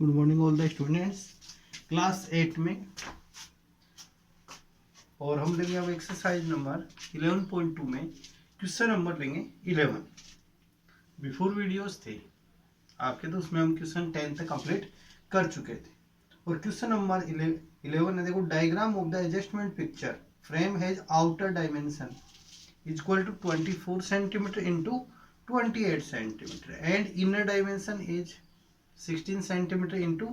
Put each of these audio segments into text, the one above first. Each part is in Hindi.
Good morning all the students class 8 में। और हम लेंगे अब एक्सरसाइज नंबर 11.2 में क्वेश्चन नंबर लेंगे 11। बिफोर वीडियोस थे आपके, तो उसमें हम क्वेश्चन 10 तक कंप्लीट कर चुके थे। और क्वेश्चन नंबर 11 है, देखो, diagram of the adjustment picture frame has outer dimension equal to 24 centimetre into 28 centimetre and inner dimension is 16 centimetre into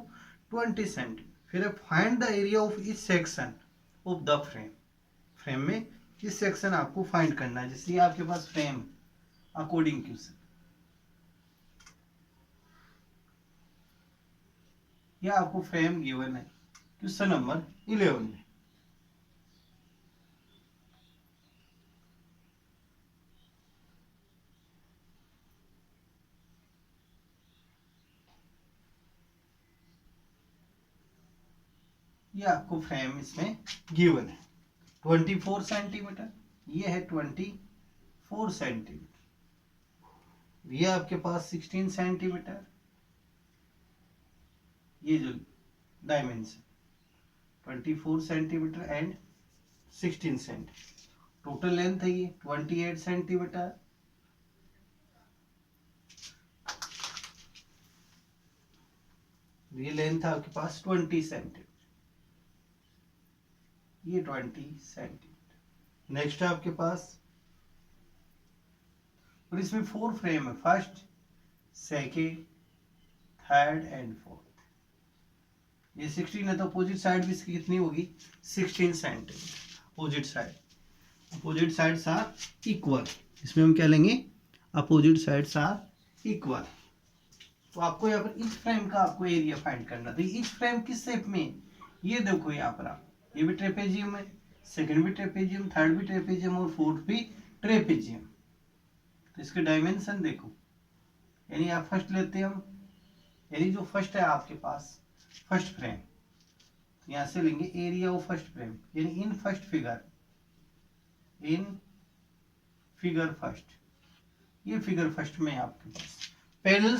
20 centimetre. फिर find the area of each section of the frame. Frame में इस सेक्शन आपको फाइंड करना है। जैसे आपके पास फ्रेम अकॉर्डिंग क्वेश्चन, या आपको फ्रेम गिवन है क्वेश्चन नंबर 11 में। ये आपको फ्रेम इसमें गिवन है 24 सेंटीमीटर, ये है 24 सेंटीमीटर, ये आपके पास 16 सेंटीमीटर, ये जो dimension 24 centimetre and 16 centimetre. Total length है ये 28 सेंटीमीटर, ये लेंथ है आपके पास 20 सेंटीमीटर, ये 20 सेंटीमीटर। नेक्स्ट है आपके पास, और इसमें 4 फ्रेम है, first, second, third and fourth. ये 16 है तो अपोजिट साइड भी इसकी कितनी होगी, 16 centimetre. Opposite sides are equal. इसमें हम क्या लेंगे, अपोजिट साइड्स आर इक्वल। तो आपको यहाँ पर इच फ्रेम का आपको एरिया फाइंड करना। तो इच फ्रेम किस शेप में, ये देखो यहाँ पर आप, ये भी ट्रेपेजियम है, सेकंड भी ट्रेपेजियम, थर्ड भी ट्रेपेजियम और फोर्थ भी ट्रेपेजियम। तो इसके डायमेंशन देखो, यानी आप फर्स्ट लेते हैं हम, यानी जो फर्स्ट है आपके पास फर्स्ट फ्रेम, यहां से लेंगे एरिया ऑफ फर्स्ट फ्रेम, यानी इन फिगर फर्स्ट, ये फिगर फर्स्ट में आपके पास पैरेलल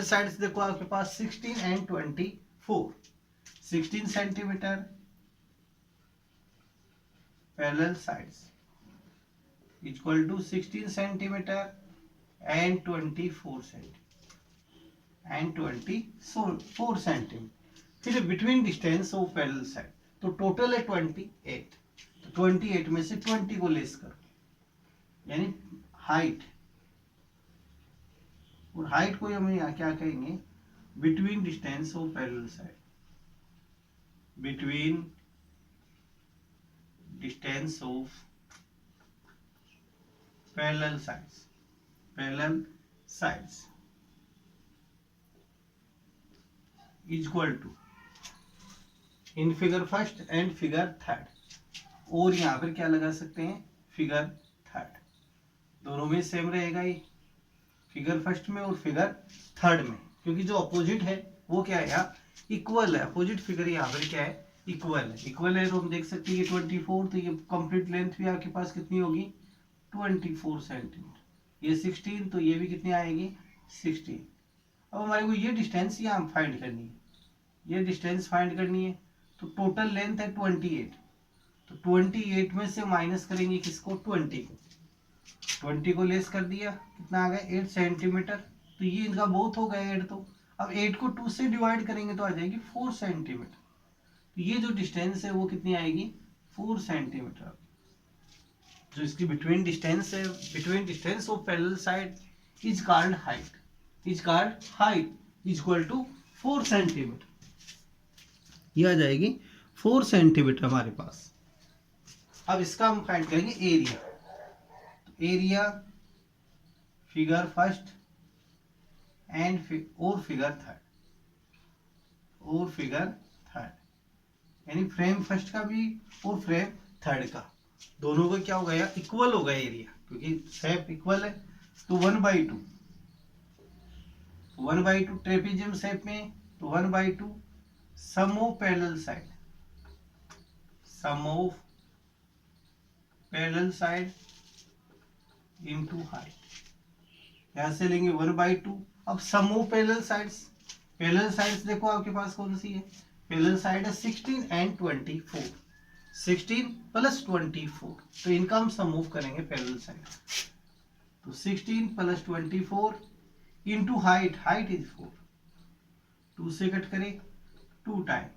साइड्स देखो आपके पास 16 and 24, 16 centimetre parallel sides equal to 16 centimetre and 24 centimetre. फिर between distance of parallel side, तो टोटल है 28, तो 28 में से 20 को लेस करो, यानी हाइट, और हाइट को हम यहाँ क्या कहेंगे, between distance of parallel side, between distance of parallel sides equal to in figure first and figure third, और यहाँ पर क्या लगा सकते हैं, फिगर थर्ड। दोनों में सेम रहेगा ये, फिगर फर्स्ट में और फिगर थर्ड में, क्योंकि जो अपोजिट है वो क्या है, यहाँ इक्वल है। अपोजिट फिगर यहाँ पर क्या है, इक्वल है। तो हम देख सकते हैं ये 24, तो ये कंप्लीट लेंथ भी आपके पास कितनी होगी, 24 सेंटीमीटर। ये 16, तो ये भी कितनी आएगी, 16। अब हमारे को ये डिस्टेंस यहाँ फाइंड करनी है, ये डिस्टेंस फाइंड करनी है। तो टोटल लेंथ है 28, तो 28 में से माइनस करेंगे किसको, 20 को लेस कर दिया, कितना आ गया, 8 सेंटीमीटर। तो ये इनका बोथ हो गया 8, तो अब 8 को 2 से डिवाइड करेंगे तो आ जाएगी 4 सेंटीमीटर। तो ये जो डिस्टेंस है वो कितनी आएगी, 4 सेंटीमीटर। जो इसकी बिटवीन डिस्टेंस है, between distance of parallel side is called height equal to 4 centimetre. ये आ जाएगी 4 सेंटीमीटर हमारे पास। अब इसका हम फाइंड करेंगे एरिया। तो area figure first and figure third, यानी फ्रेम फर्स्ट का भी और फ्रेम थर्ड का, दोनों का क्या हो गया, इक्वल हो गया एरिया, क्योंकि शेप इक्वल है। तो 1/2 ट्रेपेजियम शेप में, तो 1/2 sum of parallel side into height, यहां से लेंगे 1/2। अब sum of parallel sides, parallel sides देखो आपके पास कौन सी है, पैरेलल साइड है 16 एंड 24, 16 प्लस 24, तो इनका हम सम मूव करेंगे पैरेलल साइड। तो 16 plus 24 into height, height is 4, 2 से कट करें 2 टाइम,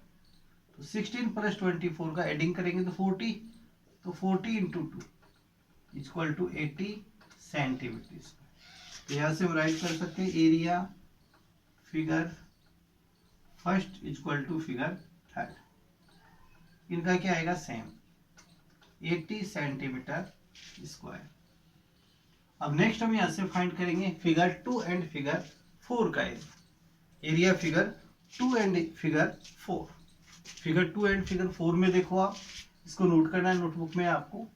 तो 16 प्लस 24 का एडिंग करेंगे तो 40, तो 40 इंटू 2 इक्वल टू 80 सेंटीमीटर। तो यहाँ से हम राइट कर सकते हैं area figure first equal to figure third, इनका क्या आएगा सेम 80 सेंटीमीटर स्क्वायर। अब नेक्स्ट हम यहाँ से फाइंड करेंगे फिगर 2 एंड फिगर 4 का area figure 2 and figure 4। Figure 2 and figure 4 में देखो आप, इसको नोट करना है नोटबुक में आपको।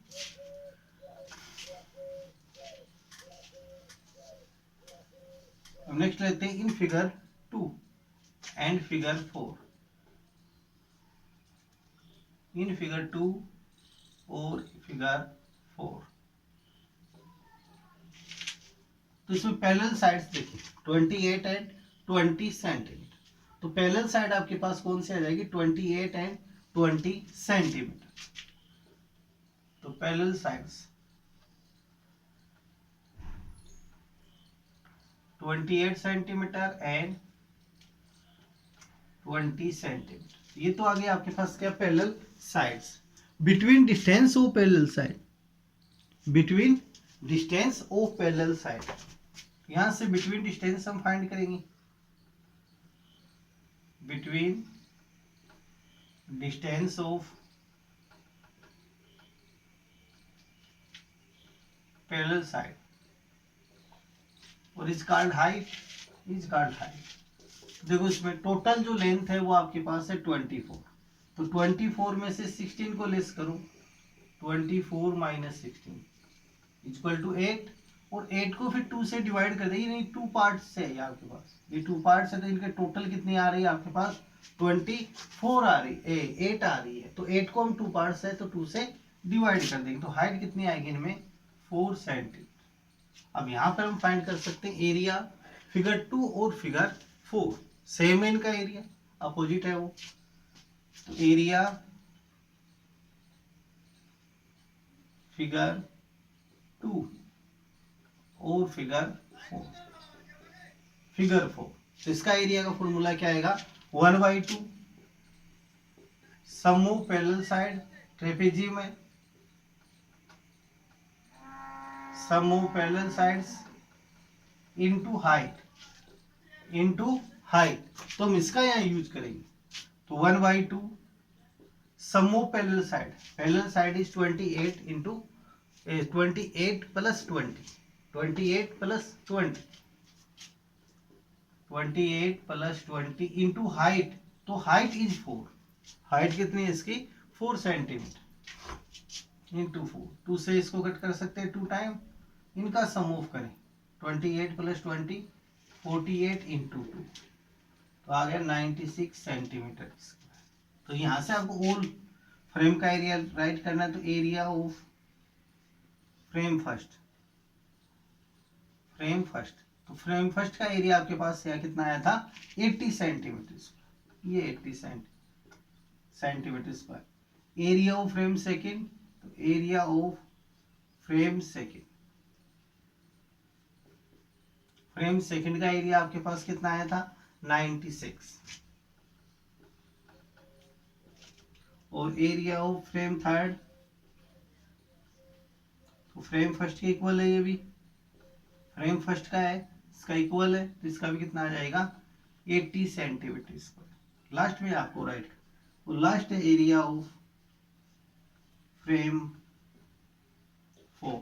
अब नेक्स्ट लेते हैं in figure 2 and figure 4, in figure 2 और फिगर 4। तो इसमें पैरेलल साइड्स देखिए 28 एंड 20 सेंटीमीटर, तो पैरेलल साइड आपके पास कौन सी आ जाएगी 28 एंड 20 सेंटीमीटर। तो parallel sides 28 centimetre and 20 centimetre, ये तो आ गया आपके पास क्या parallel sides. Between distance of parallel side, between distance of parallel side, यहां से बिटवीन डिस्टेंस हम फाइंड करेंगे, between distance of parallel side और is called height, is called height. देखो इसमें टोटल जो लेंथ है वो आपके पास है 24, तो 24 में से 16 को लेस करो, 24 माइनस 16 इक्वल टू 8, और 8 को फिर 2 से डिवाइड कर देंगे, नहीं 2 पार्ट्स है ये आपके पास, ये 2 पार्ट्स है, तो इनके टोटल कितनी आ रही है आपके पास 24 आ रही है, 8 आ रही है, तो 8 को हम 2 पार्ट्स है तो 2 से डिवाइड कर देंगे, तो हाइट कितनी आएगी इनमें 4 सेंटीमीटर। अब यहाँ पर हम फाइंड कर सकते हैं एरिया फिगर 2 और फिगर 4, सेम है इनका एरिया, अपोजिट है वो, तो एरिया फिगर 2 और फिगर 4, फिगर 4, तो इसका एरिया का फॉर्मूला क्या आएगा 1/2 sum of parallel side trapezium है, sum of parallel sides into height, into height, तो हम इसका यहाँ यूज करेंगे, तो 1/2 sum of parallel side, parallel side is 28 into 28 plus 20, 28 plus 20, 28 plus 20 into height, तो हाइट इज 4, हाइट कितनी है इसकी 4 सेंटीमीटर इंटू 4, 2 से इसको कट कर सकते हैं 2 टाइम, इनका सम ऑफ करें 28 प्लस 20 48 इंटू 2, तो आ गया 96 सेंटीमीटर। तो यहाँ से आपको होल फ्रेम का एरिया राइट करना है, तो area of frame first, frame first, तो फ्रेम फर्स्ट का एरिया आपके पास यहाँ कितना आया था 80 सेंटीमीटर, ये 80 centimetre square. Area of frame second, तो area of frame second, frame second का एरिया आपके पास कितना आया था 96, और एरिया ऑफ फ्रेम थर्ड, तो फ्रेम फर्स्ट के इक्वल है, ये भी फ्रेम फर्स्ट का है इसका इक्वल है, तो इसका भी कितना आ जाएगा 80 सेंटीमीटर स्क्वायर। लास्ट में आपको राइट, वो लास्ट है एरिया ऑफ फ्रेम 4,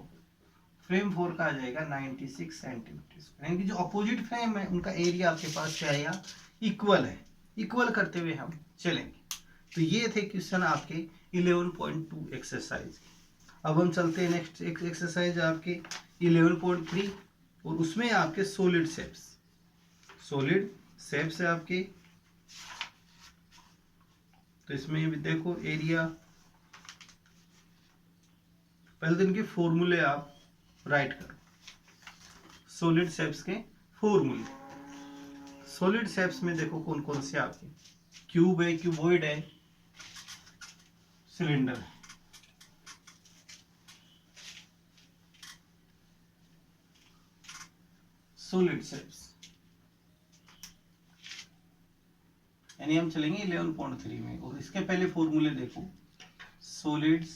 फ्रेम 4 का आ जाएगा 96 सेंटीमीटर, यानी कि जो अपोजिट फ्रेम है उनका एरिया आपके पास क्या आएगा इक्वल है, इक्वल करते हुए हम चलेंगे। तो ये थे क्वेश्चन आपके 11.2 एक्सरसाइज। अब हम चलते हैं नेक्स्ट एक्सरसाइज आपके 11.3, और उसमें आपके सॉलिड शेप्स, सॉलिड शेप्स है आपके। तो इसमें भी देखो एरिया, पहले दिन के फॉर्मूले आप राइट करो, सॉलिड शेप्स के फॉर्मूले। सॉलिड शेप्स में देखो कौन कौन से आपके क्यूब है, क्यूबॉइड है, सिलेंडर है। सॉलिड शेप्स यानी हम चलेंगे 11.3 में, और इसके पहले फॉर्मूले देखो। सॉलिड्स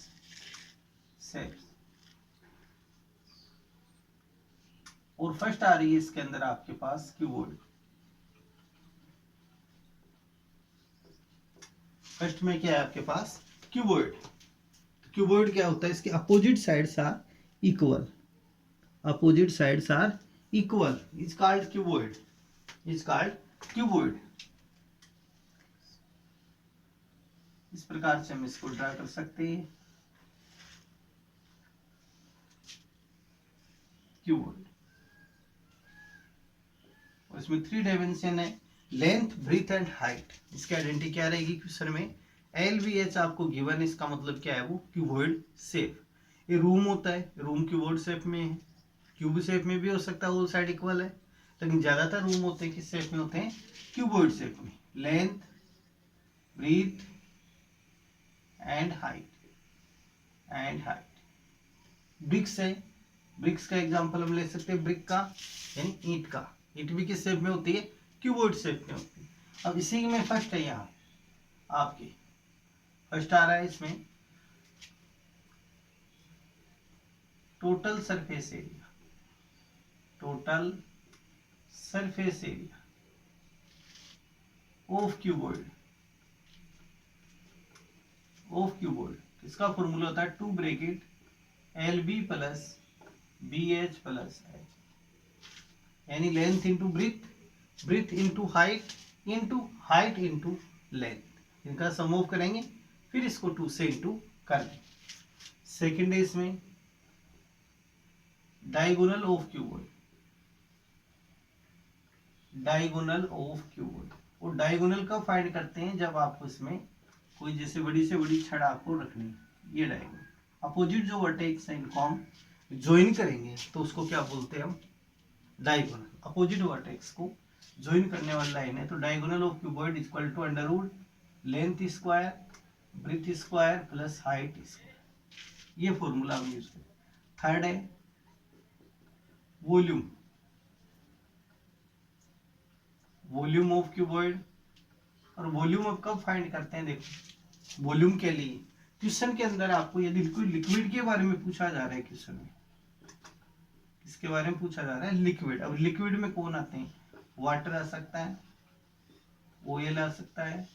शेप्स, और फर्स्ट आ रही है इसके अंदर आपके पास क्यूबॉइड। फर्स्ट में क्या है आपके पास? क्यूबॉइड। क्यूबॉइड क्या होता है? इसके opposite sides are equal. Opposite sides are equal is called cuboid, is called cuboid. इस प्रकार से हम इसको ड्रा कर सकते हैं, क्यूबॉइड। और इसमें 3 डायमेंशन है, लेंथ, ब्रीथ एंड हाइट। इसकी आइडेंटिटी क्या रहेगी क्वेश्चन में? LVH आपको गिवन, इसका मतलब क्या है? वो क्यूबॉइड शेप। ये रूम होता है, रूम क्यूबॉइड शेप में है। क्यूब शेप में भी हो सकता है, ऑल साइड इक्वल है, लेकिन ज्यादातर रूम होते हैं किस शेप में होते हैं? क्यूबॉइड शेप में। Length, breadth and height, and height. Bricks है, ब्रिक्स का एग्जांपल हम ले सकते हैं, ब्रिक का यानी ईंट का। ईंट भी किस शेप में होती है? क्यूबॉइड शेप में होती है। अब इसी में फर्स्ट है, यहाँ आपके फर्स्ट आ रहा है इसमें total surface area, total surface area of cuboid, of cuboid. इसका फॉर्मूला होता है 2 bracket LB plus BH plus H, यानी length into breadth, breadth into height into length. इनका सम ऑफ करेंगे, फिर इसको 2 से इंटू कर देंगे। सेकेंड है इसमें diagonal of cuboid, diagonal of cuboid. और डायगोनल कब फाइंड करते हैं? जब आपको इसमें कोई जैसे बड़ी से बड़ी छड़ आपको रखनी है, ये डायगोनल। अपोजिट जो वर्टेक्स है इनको हम ज्वाइन करेंगे तो उसको क्या बोलते हैं हम? डायगोनल। अपोजिट वर्टेक्स को ज्वाइन करने वाली लाइन है, तो diagonal of cuboid equal to under root length square, breadth square plus height square. ये फॉर्मूला हम यूज करें। थर्ड है वॉल्यूम, वॉल्यूम ऑफ क्यूबॉइड। और वॉल्यूम अब कब फाइंड करते हैं? देखो, वॉल्यूम के लिए क्वेश्चन के अंदर आपको यदि लिक्विड के बारे में पूछा जा रहा है, क्वेश्चन में इसके बारे में पूछा जा रहा है लिक्विड। अब लिक्विड में कौन आते हैं? वाटर आ सकता है, ऑयल आ सकता है,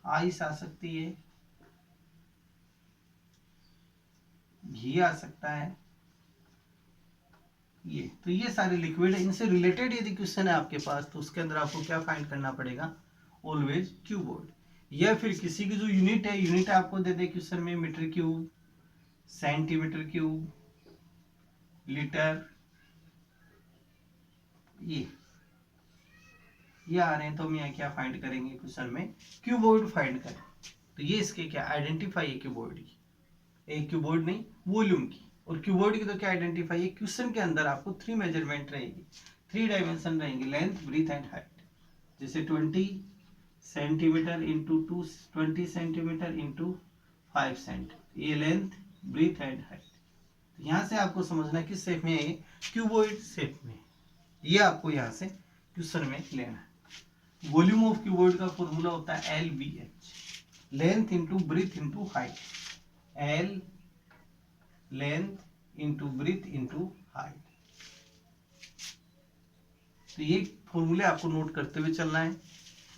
आइस आ सकती है, घी आ सकता है। ये सारे लिक्विड है। इनसे रिलेटेड यदि क्वेश्चन है आपके पास, तो उसके अंदर आपको क्या फाइंड करना पड़ेगा? Always cuboid. या फिर किसी की जो यूनिट है, यूनिट आपको दे दे क्वेश्चन में metre cube, centimetre cube, litre, ये आ रहे हैं, तो हम यहाँ क्या फाइंड करेंगे क्वेश्चन में? क्यूबॉइड फाइंड करें। तो ये इसके क्या आइडेंटिफाई है क्यूबॉइड की, एक क्यूबॉइड नहीं वॉल्यूम की। और क्यूबॉइड की तो क्या आइडेंटिफाई है? क्वेश्चन के अंदर आपको 3 मेजरमेंट रहेगी, 3 डायमेंशन रहेंगे, लेंथ, ब्रीथ एंड हाइट। जैसे 20 centimetre into 20 centimetre into 5 centimetre, ये लेंथ, ब्रीथ एंड हाइट। यहाँ से आपको समझना किस शेप में है? क्यूबॉइड शेप में। ये आपको यहाँ से क्वेश्चन में लेना है। वॉल्यूम ऑफ क्यूबॉइड का फॉर्मूला होता है LBH, length into breadth into height. L length into breadth into height. तो ये फॉर्मूले आपको नोट करते हुए चलना है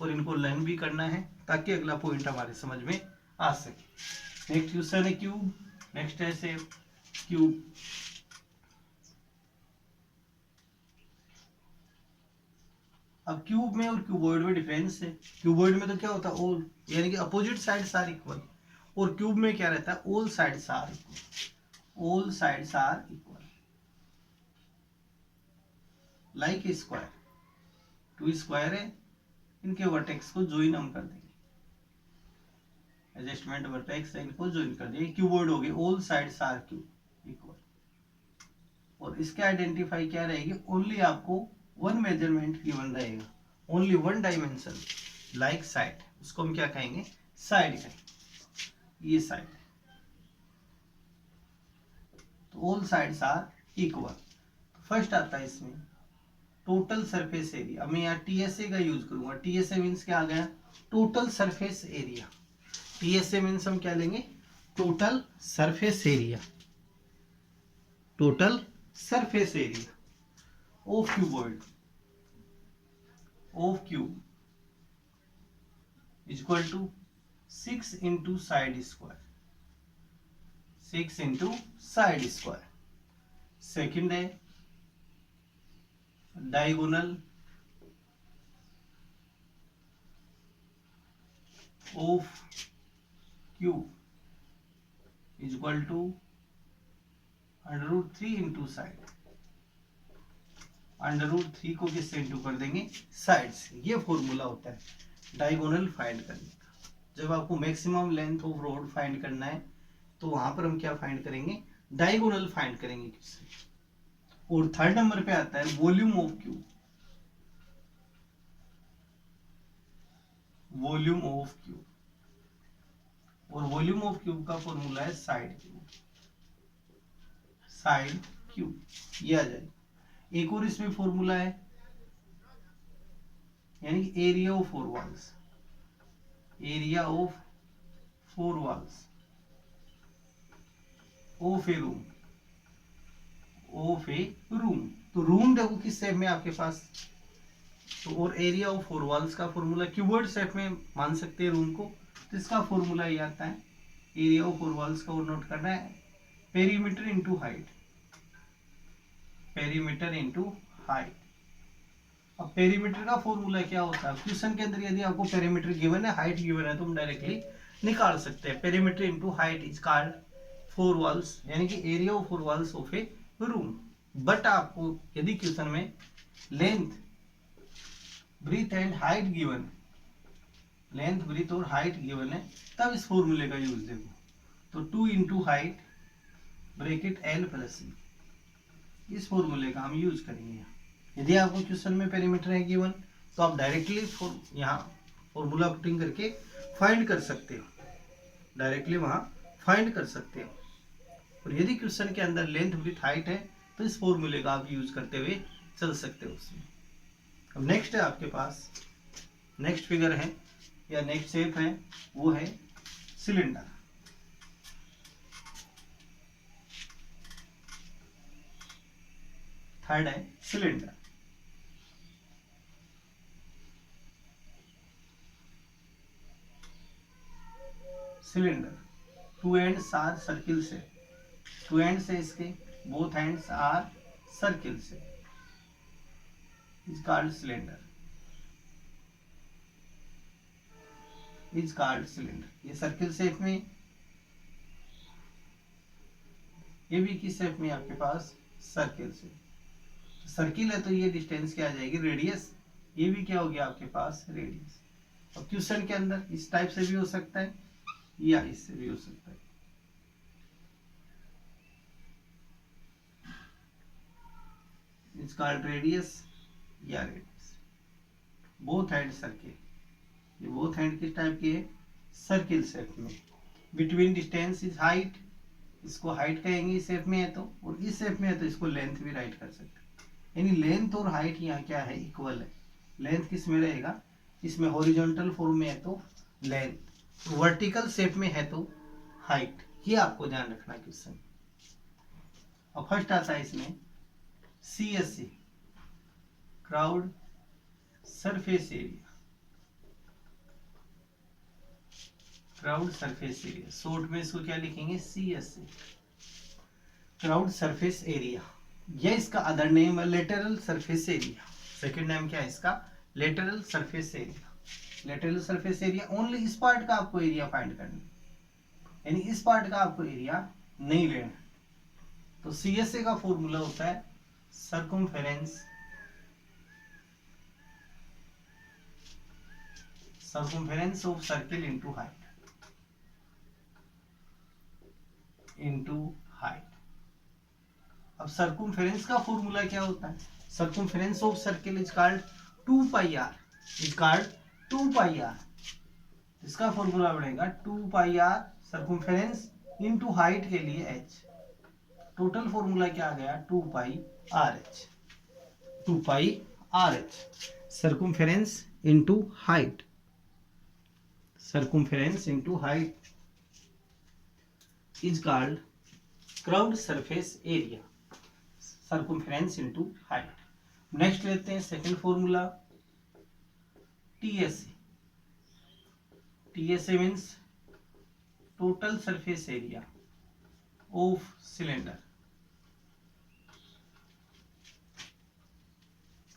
और इनको लर्न भी करना है, ताकि अगला पॉइंट हमारे समझ में आ सके। नेक्स्ट क्वेश्चन है क्यूब, नेक्स्ट है से क्यूब। अब क्यूब में और क्यूबॉइड में डिफरेंस है। क्यूबॉइड में तो क्या होता है? ऑल, यानी कि अपोजिट साइड्स आर इक्वल। और क्यूब में क्या रहता है? All sides are equal, all sides are equal, like square. 2 square है, इनके वर्टेक्स को ज्वाइन हम कर देंगे, एडजस्टमेंट वर्टेक्स है, इनको ज्वाइन कर देंगे। क्यूबॉइड हो गए, all sides are cube equal. और इसके आइडेंटिफाई क्या रहेगी? ओनली आपको वन मेजरमेंट गिवन रहेगा, only one dimension like side, उसको हम क्या कहेंगे, साइड कहेंगे, ये साइड। तो all sides are equal. First आता है इसमें टोटल सरफेस एरिया। अब मैं यहाँ टीएसए का यूज करूंगा। टीएसए मीन्स क्या आ गया, total surface area. TSA means हम क्या लेंगे, total surface area, total surface area of cuboid, of cube equal to 6 into side square, 6 into side square. Second है diagonal of cube equal to √3 into side. √3 को किससे इंटू कर देंगे, साइड से। ये फॉर्मूला होता है डायगोनल फाइंड करने का। जब आपको maximum length of road find करना है तो वहां पर हम क्या फाइंड करेंगे, डायगोनल फाइंड करेंगे किससे। और थर्ड नंबर पे आता है volume of cube, volume of cube. और वॉल्यूम ऑफ क्यूब का फॉर्मूला है साइड क्यूब, साइड क्यूब, ये आ जाए। एक और इसमें फॉर्मूला है, यानी कि area of four walls, area of four walls of a room, of a room. तो रूम देखो किस शेप में आपके पास, तो और एरिया ऑफ फोर वॉल्स का फॉर्मूला क्यूबॉइड शेप में मान सकते हैं रूम को, तो इसका फॉर्मूला ये आता है एरिया ऑफ फोर वॉल्स का, और नोट करना है perimeter into height, perimeter into height. अब पेरीमीटर का फॉर्मूला क्या होता है, क्वेश्चन के अंदर यदि आपको पेरीमीटर गिवन है, हाइट गिवन है, तो हम डायरेक्टली निकाल सकते हैं। Perimeter into height is called four walls, यानी कि area of four walls of a room. But आपको यदि क्वेश्चन में length, breadth and height given, length breadth और हाइट गिवन है, तब इस फॉर्मूले का यूज देखो। तो 2 into height bracket L plus C, इस फॉर्मूले का हम यूज करेंगे। यदि आपको क्वेश्चन में पेरीमीटर है गिवन, तो आप डायरेक्टली यहाँ फॉर्मूला पुटिंग करके फाइंड कर सकते हो, डायरेक्टली वहां फाइंड कर सकते हो। और यदि क्वेश्चन के अंदर लेंथ ब्रीथ हाइट है, तो इस फॉर्मूले का आप यूज करते हुए चल सकते हो उसमें। अब नेक्स्ट है आपके पास, नेक्स्ट फिगर है या नेक्स्ट शेप है, वो है सिलेंडर। थर्ड है cylinder. Cylinder two ends are circle से, टू एंड्स है इसके, बोथ एंड्स आर सर्किल से, is called cylinder, is called cylinder. ये सर्किल शेप में, ये भी किस शेप में आपके पास, सर्किल से। सर्किल है तो ये डिस्टेंस क्या आ जाएगी, रेडियस। ये भी क्या हो गया आपके पास, रेडियस। और क्वेश्चन के अंदर इस टाइप से भी हो सकता है या इससे भी हो सकता है। इट्स कॉल्ड रेडियस या रेडियस। बोथ हैंड सर्किल, ये बोथ हैंड किस टाइप की है, सर्किल शेप में। बिटवीन डिस्टेंस इज हाइट, इसको हाइट कहेंगे इस शेप में है तो, और इस शेप में है तो इसको लेंथ भी राइट कर सकते हैं। यानी लेंथ और हाइट यहाँ क्या है, इक्वल है। लेंथ किस में रहेगा, इसमें हॉरिजॉन्टल फॉर्म में है तो लेंथ, वर्टिकल शेप में है तो हाइट। ये आपको ध्यान रखना है क्वेश्चन। और फर्स्ट आता है इसमें CSE, crowd surface area, crowd surface area, short में इसको क्या लिखेंगे, CSE, क्राउड सरफेस एरिया। यह इसका अदर नेम है lateral surface area. Second name क्या है इसका, lateral surface area. Lateral surface area only इस पार्ट का आपको एरिया फाइंड करना है, यानी इस पार्ट का आपको एरिया नहीं लेना। तो CSA का फॉर्मूला होता है circumference, circumference of circle into height, into height. अब सर्कमफेरेंस का फॉर्मूला क्या होता है, circumference of circle is called 2 pi R, is called 2 pi R. इसका फॉर्मूला बनेगा 2 pi R circumference into height के लिए h। टोटल फॉर्मूला क्या आ गया 2 pi R H, 2 pi R H circumference into height, circumference into height is called curved surface area, circumference into height. Next लेते हैं second formula TSA. TSA means total surface area of cylinder,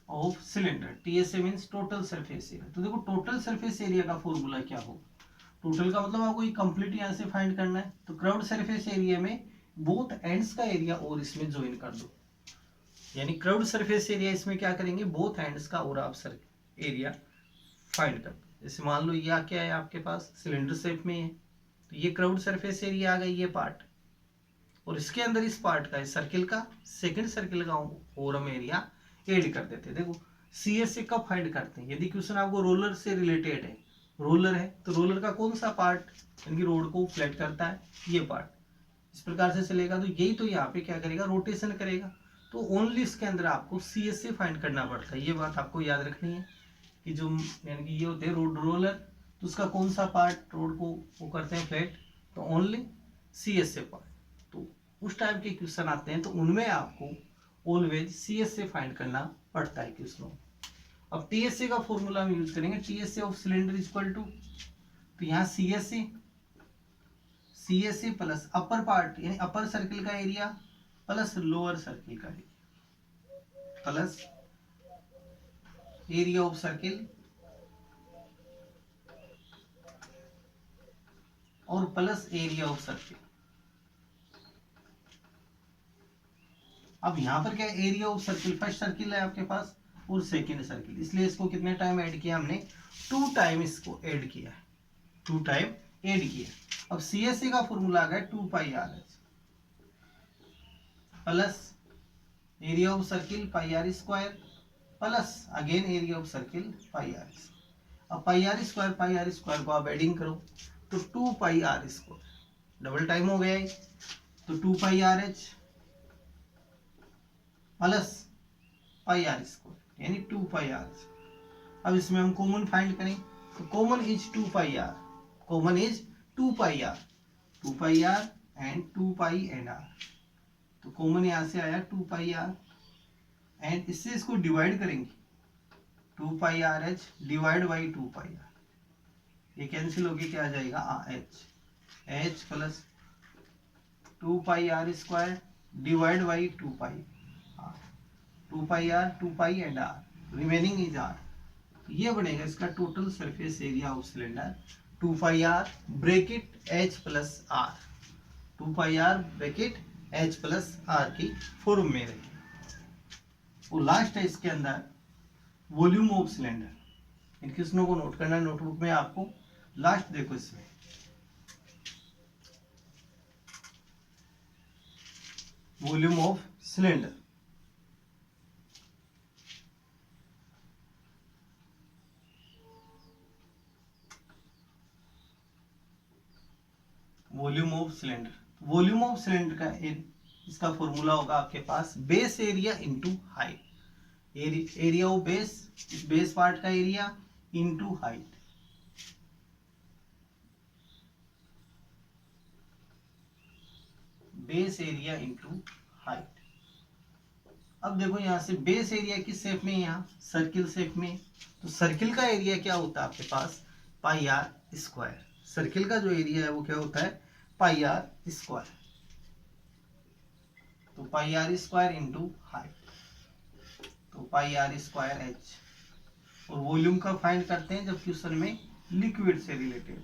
of cylinder. TSA means total surface area. तो देखो टोटल सरफेस एरिया का फॉर्मूला क्या होगा, टोटल का मतलब आपको ये कंप्लीट यहां से फाइंड करना है। तो कर्व्ड सरफेस एरिया में बोथ एंड्स का एरिया और इसमें ज्वाइन कर दो, यानी कर्व्ड सरफेस एरिया इसमें क्या करेंगे बोथ एंड्स का और आप एरिया फाइंड कर दो। जैसे मान लो ये क्या है आपके पास सिलेंडर शेप में है, तो ये कर्व्ड सरफेस एरिया आ गई ये पार्ट, और इसके अंदर इस पार्ट का सर्किल का सेकंड सर्किल का और हम एरिया ऐड कर देते हैं। देखो सीएस से कब फाइंड करते हैं, यदि क्वेश्चन आपको रोलर से रिलेटेड है, रोलर है तो रोलर का कौन सा पार्ट यानी कि रोड को फ्लैट करता है, ये पार्ट इस प्रकार से चलेगा, तो यही तो यहाँ पे क्या करेगा रोटेशन करेगा। तो ओनली इसके अंदर आपको सीएस से फाइंड करना पड़ता है, ये बात आपको याद रखनी है कि जो यानी कि ये होते हैं रोड रोलर, तो उसका कौन सा पार्ट रोड को वो करते हैं फ्लैट, तो ओनली सीएस से पार्ट। तो उस टाइप के क्वेश्चन आते हैं तो उनमें आपको ऑलवेज सीएस से फाइंड करना पड़ता है क्वेश्चनों। अब टीएसए का फॉर्मूला हम यूज करेंगे, TSA of cylinder is equal to, तो यहाँ सीएसए प्लस अपर पार्ट यानी अपर सर्किल का एरिया प्लस लोअर सर्किल का area plus area of circle और प्लस एरिया ऑफ सर्किल। अब यहां पर क्या area of circle, first circle है आपके पास और सेकंड सर्किल, इसलिए इसको कितने टाइम ऐड किया हमने 2 टाइम इसको ऐड किया है, 2 टाइम ऐड किया। अब सीएसए का फॉर्मूला आ गया 2 pi R H plus area of circle pi R square plus again area of circle pi R. अब पाई आर स्क्वायर को आप एडिंग करो तो 2 pi R square double time हो गया है, तो 2 pi R H plus pi R square यानी 2 पाई आर। अब इसमें हम कॉमन फाइंड करें तो common is 2 pi R, common is 2 pi R, 2 pi R and 2 pi and R. तो कॉमन यहां से आया 2 पाई आर एंड इससे इसको डिवाइड करेंगे 2 pi R H divide by 2 pi R, ये कैंसिल होके क्या आ जाएगा H, H plus 2 pi R square divide by 2 pi, 2 pi R 2 pi and R remaining is R. ये बनेगा इसका total surface area of cylinder 2 pi R bracket H plus R, 2 pi R bracket H plus R की फॉर्म में रही। और लास्ट है इसके अंदर वॉल्यूम ऑफ सिलेंडर। इन क्वेश्चनों को नोट करना नोटबुक में आपको, लास्ट देखो इसमें volume of cylinder, volume of cylinder, volume of cylinder का इसका फॉर्मूला होगा आपके पास base area into height, area of base, इस बेस पार्ट का area into height. Base area into height. अब देखो यहां से बेस एरिया किस शेप में, यहाँ सर्किल शेप में, तो सर्किल का एरिया क्या होता है आपके पास पाई आर स्क्वायर, सर्किल का जो एरिया है वो क्या होता है पाई आर स्क्वायर, तो पाई आर स्क्वायर इंटू हाइट, तो पाई आर स्क्वायर एच। और वॉल्यूम का फाइंड करते हैं जब क्वेश्चन में लिक्विड से रिलेटेड,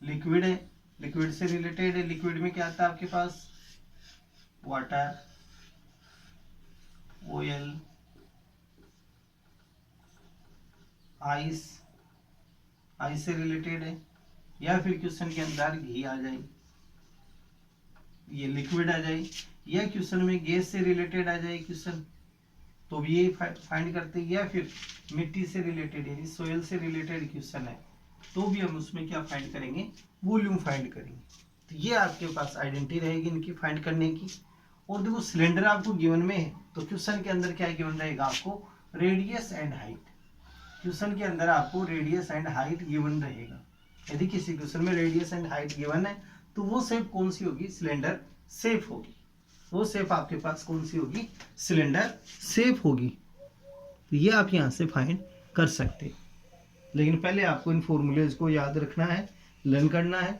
लिक्विड है, लिक्विड से रिलेटेड है, लिक्विड में क्या आता है आपके पास वाटर, ऑयल, आइस, आइस से रिलेटेड है, या फिर क्वेश्चन के अंदर घी आ जाए, ये लिक्विड आ जाए, या क्वेश्चन में गैस से रिलेटेड आ जाए क्वेश्चन, तो भी ये फाइंड करते हैं, या फिर मिट्टी से रिलेटेड यानी सोयल से रिलेटेड क्वेश्चन है तो भी हम उसमें क्या फाइंड करेंगे, वॉल्यूम फाइंड करेंगे। तो ये आपके पास आइडेंटिटी रहेगी इनकी फाइंड करने की। और देखो सिलेंडर आपको गिवन में है तो क्वेश्चन के अंदर क्या गिवन रहेगा आपको, रेडियस एंड हाइट। क्वेश्चन के अंदर आपको रेडियस एंड हाइट गिवन रहेगा। यदि किसी क्वेश्चन में रेडियस एंड हाइट गिवन है तो वो शेप कौन सी होगी, सिलेंडर शेप होगी। वो शेप आपके पास कौन सी होगी, सिलेंडर शेप होगी। तो ये आप यहाँ से फाइंड कर सकते हैं। लेकिन पहले आपको इन फॉर्मूलेज को याद रखना है, लर्न करना है।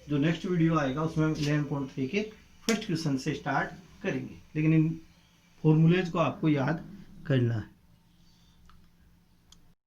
जो नेक्स्ट वीडियो आएगा उसमें 11.3 के फर्स्ट क्वेश्चन से स्टार्ट करेंगे, लेकिन इन फॉर्मूलेज को आपको याद करना है।